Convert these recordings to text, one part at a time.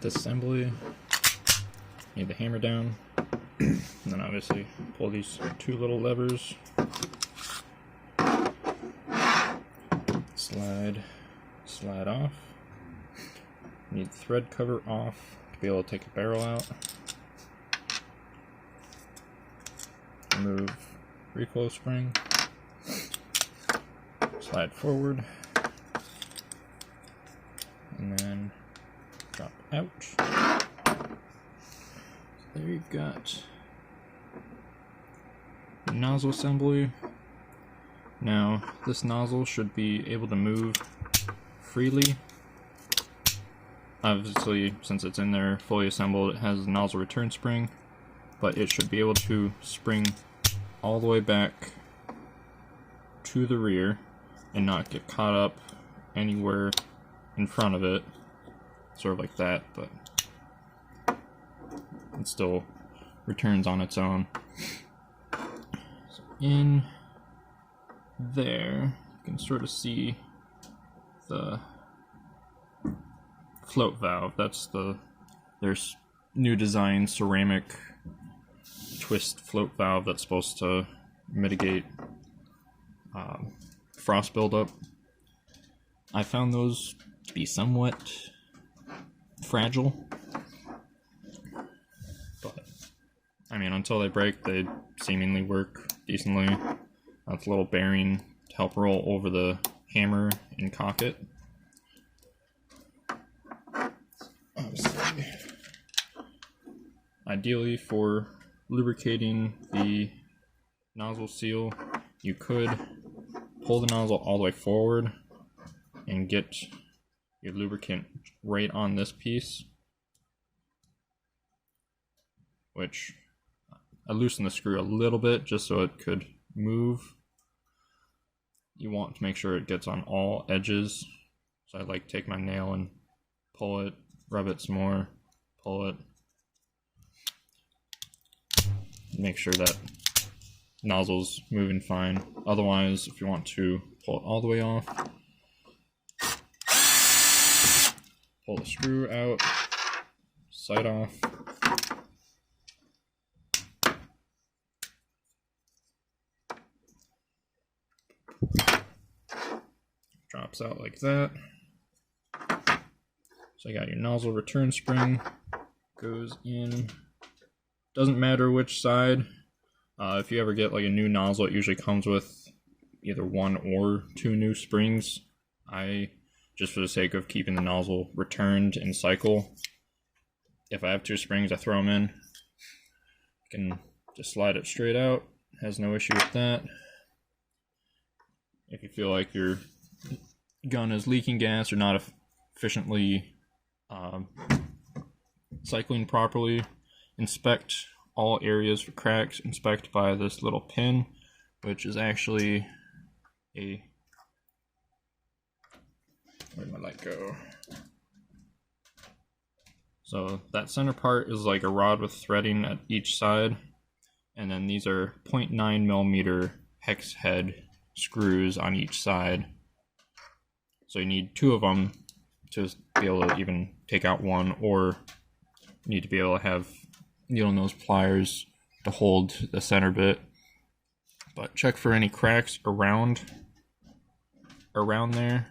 disassembly. Need the hammer down. And then obviously pull these two little levers. Slide off. Need the thread cover off to be able to take the barrel out. Remove recoil spring. Slide forward. And then drop out. So there you've got the nozzle assembly. Now, this nozzle should be able to move freely. Obviously, since it's in there fully assembled, it has a nozzle return spring, but it should be able to spring all the way back to the rear and not get caught up anywhere in front of it, sort of like that, but it still returns on its own. So in there, you can sort of see the float valve. That's there's new design ceramic twist float valve that's supposed to mitigate frost buildup. I found those to be somewhat fragile, but I mean, until they break, they seemingly work decently. That's a little bearing to help roll over the hammer and cock it. Obviously, ideally for lubricating the nozzle seal, you could pull the nozzle all the way forward and get your lubricant right on this piece, which I loosened the screw a little bit just so it could move. You want to make sure it gets on all edges, so I like take my nail and pull it, rub it some more, pull it, make sure that nozzle's moving fine. Otherwise, if you want to pull it all the way off, pull the screw out, side off, drops out like that. So I got your nozzle return spring, goes in. Doesn't matter which side. If you ever get like a new nozzle, it usually comes with either one or two new springs. Just for the sake of keeping the nozzle returned in cycle, if I have two springs, I throw them in. You can just slide it straight out, has no issue with that. If you feel like your gun is leaking gas or not efficiently cycling properly, inspect all areas for cracks. Inspect by this little pin, which is actually where'd my light go? So that center part is like a rod with threading at each side, and then these are 0.9 millimeter hex head screws on each side. So you need two of them to be able to even take out one, or you need to be able to have needle nose pliers to hold the center bit. But check for any cracks around there.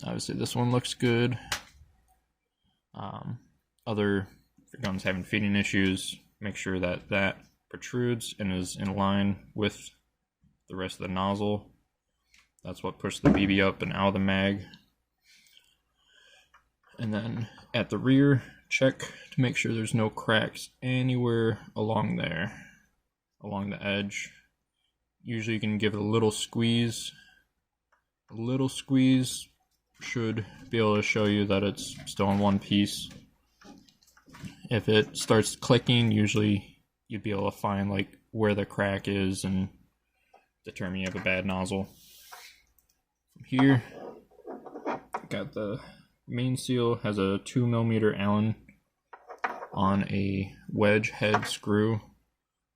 Obviously this one looks good. If your gun's having feeding issues, make sure that that protrudes and is in line with the rest of the nozzle. That's what pushes the BB up and out of the mag. And then at the rear, check to make sure there's no cracks anywhere along there, along the edge. Usually you can give it a little squeeze. A little squeeze should be able to show you that it's still in one piece. If it starts clicking, usually you'd be able to find like where the crack is and determine you have a bad nozzle. From here, got the main seal, has a 2 millimeter Allen on a wedge head screw.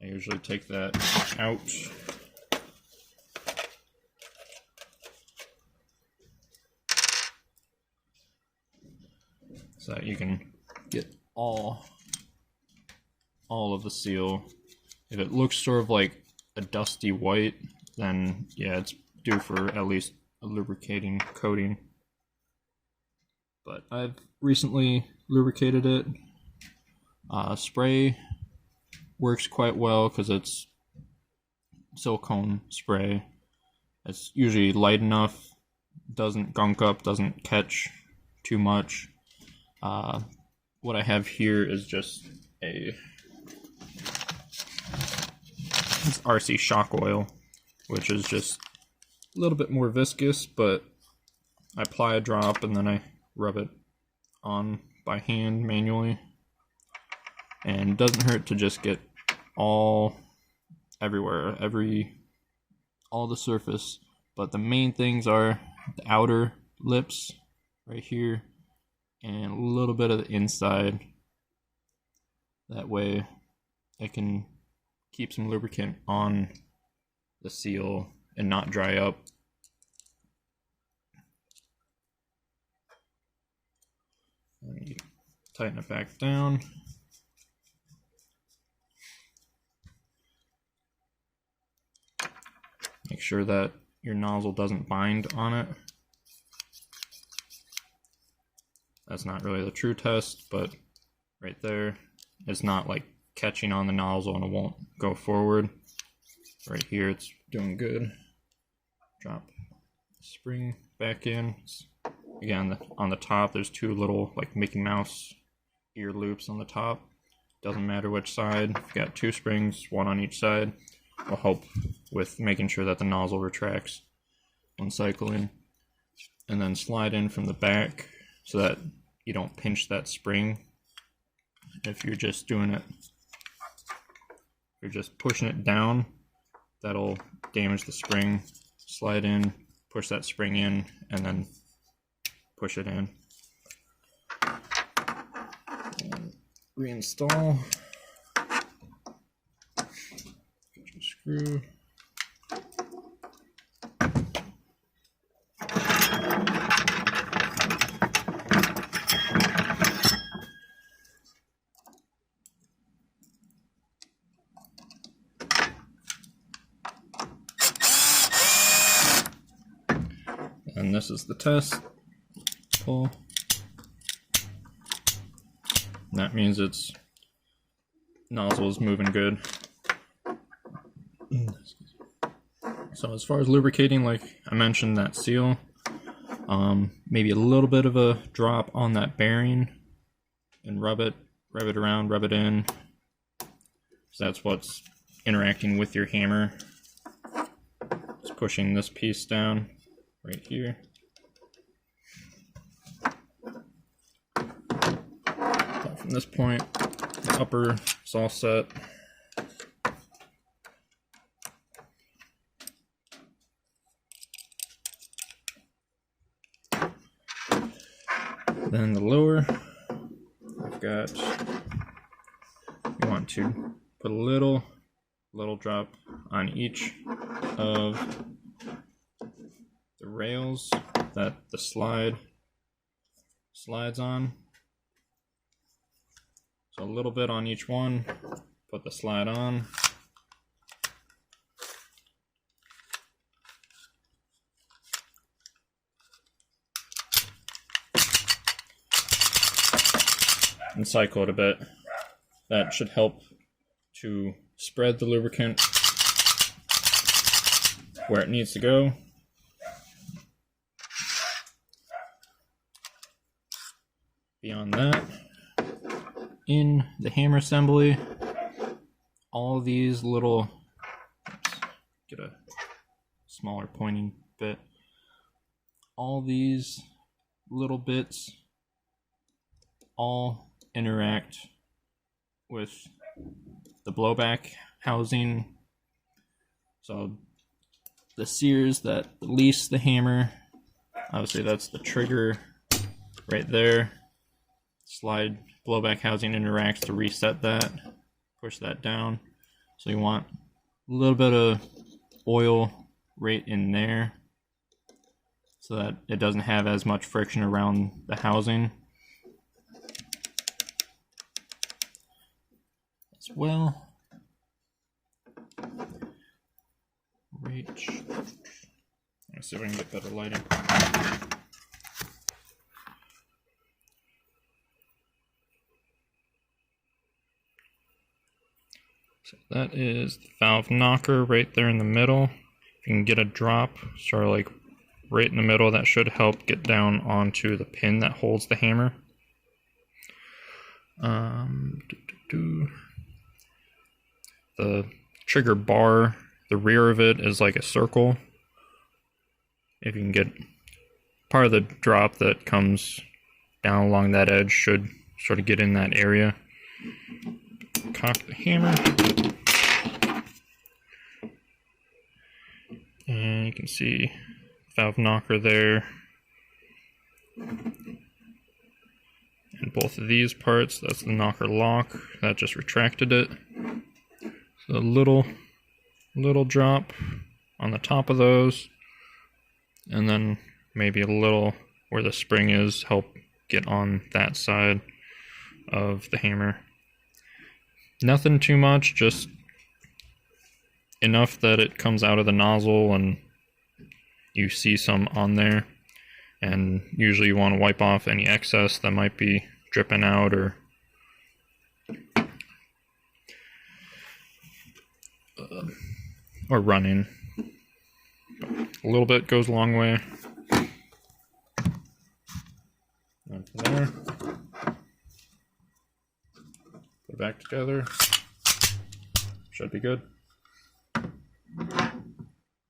I usually take that out. so that you can get all of the seal. If it looks sort of like a dusty white, then yeah, it's due for at least a lubricating coating. But I've recently lubricated it. Spray works quite well because it's silicone spray. It's usually light enough, doesn't gunk up, doesn't catch too much. What I have here is just it's RC shock oil, which is just a little bit more viscous, but I apply a drop and then I rub it on by hand manually. And it doesn't hurt to just get everywhere, all the surface. But the main things are the outer lips right here and a little bit of the inside. That way it can keep some lubricant on the seal and not dry up. And you tighten it back down. Make sure that your nozzle doesn't bind on it. That's not really the true test, but right there, it's not like catching on the nozzle and it won't go forward. Right here, it's doing good. Drop spring back in. Again, on the top, there's two little like Mickey Mouse ear loops on the top. Doesn't matter which side. You've got two springs, one on each side. Will help with making sure that the nozzle retracts when cycling. And then slide in from the back so that you don't pinch that spring. If you're just doing it, if you're just pushing it down, that'll damage the spring. Slide in, push that spring in, and then push it in. And reinstall. Get your screw. And this is the test. Pull. And that means its nozzle is moving good. So as far as lubricating, like I mentioned, that seal, maybe a little bit of a drop on that bearing, and rub it around, rub it in. So that's what's interacting with your hammer. It's pushing this piece down right here. So from this point, the upper is all set. Then the lower, I've got, you want to put a little drop on each of the rails that the slide slides on. So a little bit on each one, put the slide on. And cycle it a bit. That should help to spread the lubricant where it needs to go. Beyond that, in the hammer assembly, all these little, get a smaller pointing bit, all these little bits all interact with the blowback housing. So the sears that release the hammer, obviously that's the trigger right there. Slide blowback housing interacts to reset that, push that down. So you want a little bit of oil right in there so that it doesn't have as much friction around the housing. as well. Reach. Let's see if I can get better lighting. So that is the valve knocker right there in the middle. If you can get a drop, sort of like right in the middle, that should help get down onto the pin that holds the hammer. The trigger bar, the rear of it is like a circle. If you can get part of the drop that comes down along that edge, should sort of get in that area. Cock the hammer. And you can see valve knocker there. And both of these parts, that's the knocker lock, that just retracted it. So a little drop on the top of those, and then maybe a little where the spring is, help get on that side of the hammer. Nothing too much, just enough that it comes out of the nozzle and you see some on there. And usually you want to wipe off any excess that might be dripping out or running. A little bit goes a long way. And from there, put it back together. Should be good.